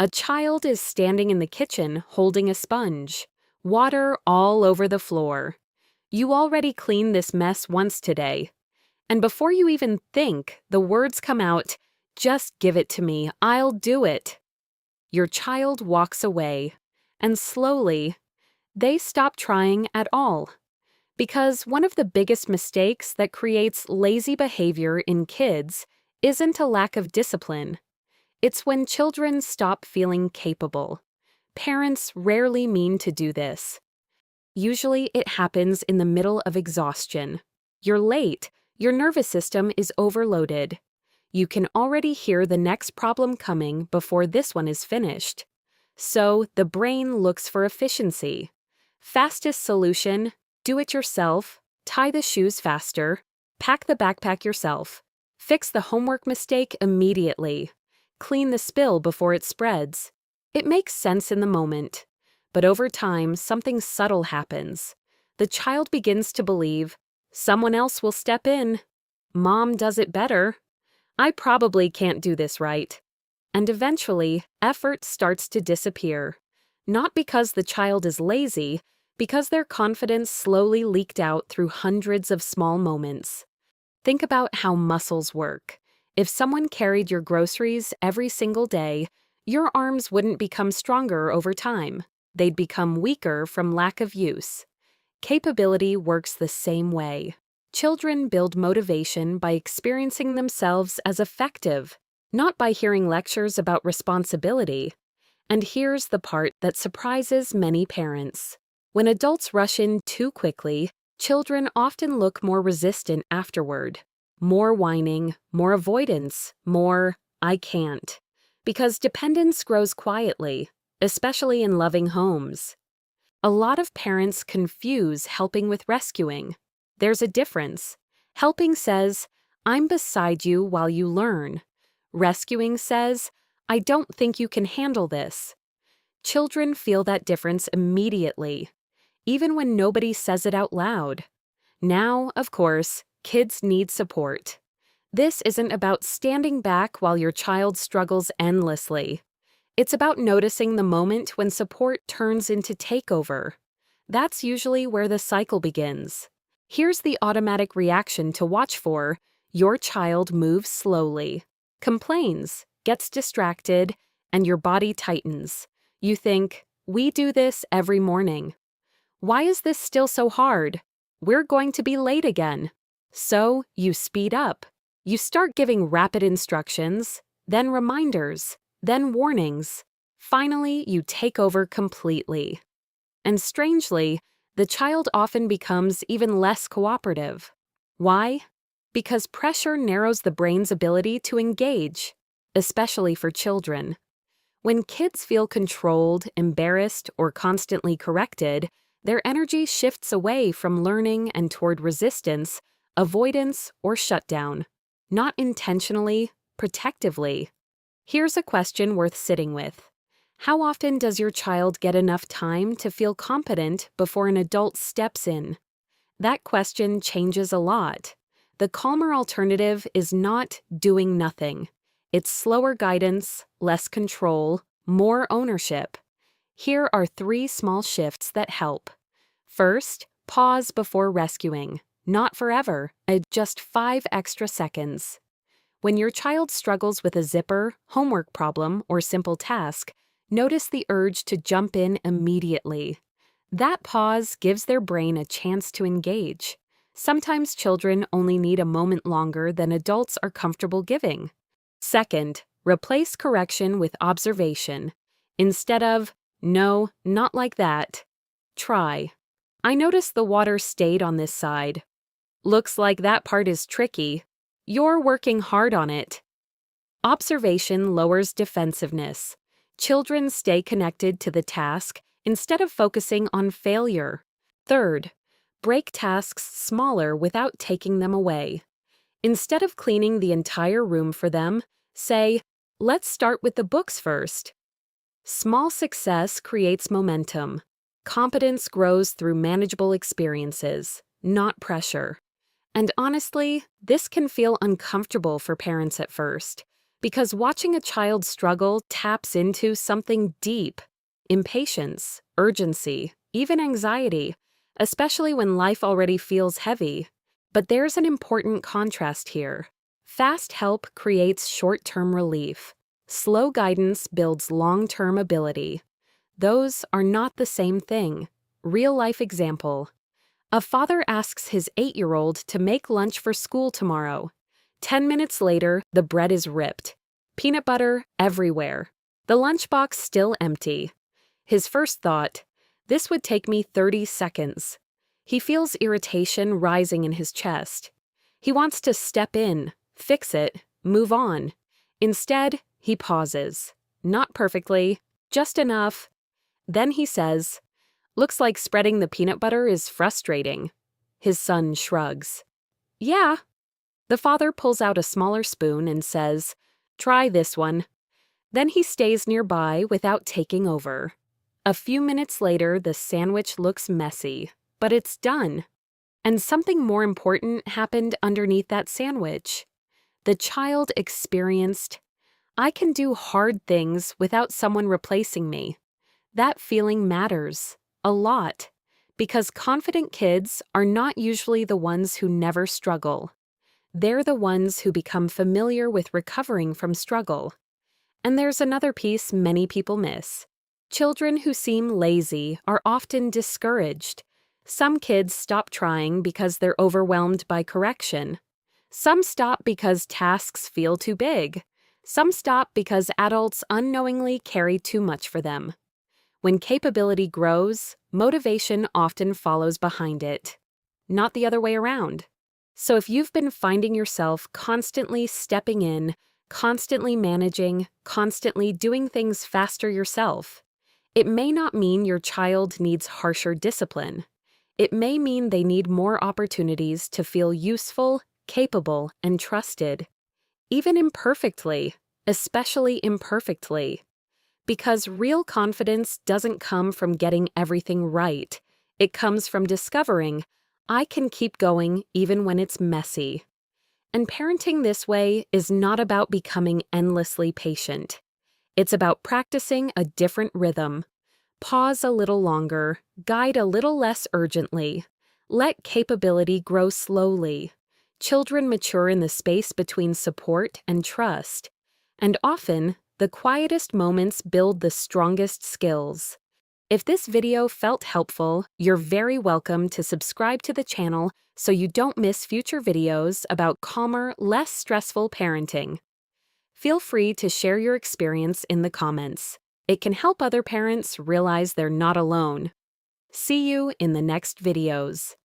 A child is standing in the kitchen holding a sponge. Water all over the floor. You already cleaned this mess once today. And before you even think, the words come out, "Just give it to me, I'll do it." Your child walks away, and slowly, they stop trying at all. Because one of the biggest mistakes that creates lazy behavior in kids isn't a lack of discipline. It's when children stop feeling capable. Parents rarely mean to do this. Usually it happens in the middle of exhaustion. You're late, your nervous system is overloaded. You can already hear the next problem coming before this one is finished. So the brain looks for efficiency. Fastest solution: do it yourself, tie the shoes faster, pack the backpack yourself, fix the homework mistake immediately, clean the spill before it spreads. It makes sense in the moment, but over time something subtle happens. The child begins to believe, someone else will step in. Mom does it better. I probably can't do this right. And eventually, effort starts to disappear. Not because the child is lazy, because their confidence slowly leaked out through hundreds of small moments. Think about how muscles work. If someone carried your groceries every single day, your arms wouldn't become stronger over time. They'd become weaker from lack of use. Capability works the same way. Children build motivation by experiencing themselves as effective, not by hearing lectures about responsibility. And here's the part that surprises many parents. When adults rush in too quickly, children often look more resistant afterward. More whining, more avoidance, more "I can't." Because dependence grows quietly, especially in loving homes. A lot of parents confuse helping with rescuing. There's a difference. Helping says, "I'm beside you while you learn." Rescuing says, "I don't think you can handle this." Children feel that difference immediately, even when nobody says it out loud. Now, of course, kids need support. This isn't about standing back while your child struggles endlessly. It's about noticing the moment when support turns into takeover. That's usually where the cycle begins. Here's the automatic reaction to watch for: your child moves slowly, complains, gets distracted, and your body tightens. You think, "We do this every morning. Why is this still so hard? We're going to be late again." So you speed up. You start giving rapid instructions, then reminders, then warnings. Finally, you take over completely. And strangely, the child often becomes even less cooperative. Why? Because pressure narrows the brain's ability to engage, especially for children. When kids feel controlled, embarrassed, or constantly corrected, their energy shifts away from learning and toward resistance, avoidance, or shutdown. Not intentionally, protectively. Here's a question worth sitting with. How often does your child get enough time to feel competent before an adult steps in? That question changes a lot. The calmer alternative is not doing nothing. It's slower guidance, less control, more ownership. Here are 3 small shifts that help. First, pause before rescuing. Not forever, just 5 extra seconds. When your child struggles with a zipper, homework problem, or simple task, notice the urge to jump in immediately. That pause gives their brain a chance to engage. Sometimes children only need a moment longer than adults are comfortable giving. Second, replace correction with observation. Instead of, "No, not like that," try, "I noticed the water stayed on this side. Looks like that part is tricky. You're working hard on it." Observation lowers defensiveness. Children stay connected to the task instead of focusing on failure. Third, break tasks smaller without taking them away. Instead of cleaning the entire room for them, say, "Let's start with the books first." Small success creates momentum. Competence grows through manageable experiences, not pressure. And honestly, this can feel uncomfortable for parents at first, Because watching a child struggle taps into something deep: impatience, urgency, even anxiety, especially when life already feels heavy. But there's an important contrast here. Fast help creates short-term relief. Slow guidance builds long-term ability. Those are not the same thing. Real-life example. A father asks his 8-year-old to make lunch for school tomorrow. 10 minutes later, the bread is ripped. Peanut butter everywhere. The lunchbox still empty. His first thought, this would take me 30 seconds. He feels irritation rising in his chest. He wants to step in, fix it, move on. Instead, he pauses. Not perfectly, just enough. Then he says, "Looks like spreading the peanut butter is frustrating." His son shrugs. "Yeah." The father pulls out a smaller spoon and says, "Try this one." Then he stays nearby without taking over. A few minutes later, the sandwich looks messy, but it's done. And something more important happened underneath that sandwich. The child experienced, "I can do hard things without someone replacing me." That feeling matters a lot, because confident kids are not usually the ones who never struggle. They're the ones who become familiar with recovering from struggle. And there's another piece many people miss. Children who seem lazy are often discouraged. Some kids stop trying because they're overwhelmed by correction. Some stop because tasks feel too big. Some stop because adults unknowingly carry too much for them. When capability grows, motivation often follows behind it, not the other way around. So if you've been finding yourself constantly stepping in, constantly managing, constantly doing things faster yourself, it may not mean your child needs harsher discipline. It may mean they need more opportunities to feel useful, capable, and trusted, even imperfectly, especially imperfectly. Because real confidence doesn't come from getting everything right. It comes from discovering, I can keep going even when it's messy. And parenting this way is not about becoming endlessly patient. It's about practicing a different rhythm. Pause a little longer, guide a little less urgently. Let capability grow slowly. Children mature in the space between support and trust. And often, the quietest moments build the strongest skills. If this video felt helpful, you're very welcome to subscribe to the channel so you don't miss future videos about calmer, less stressful parenting. Feel free to share your experience in the comments. It can help other parents realize they're not alone. See you in the next videos.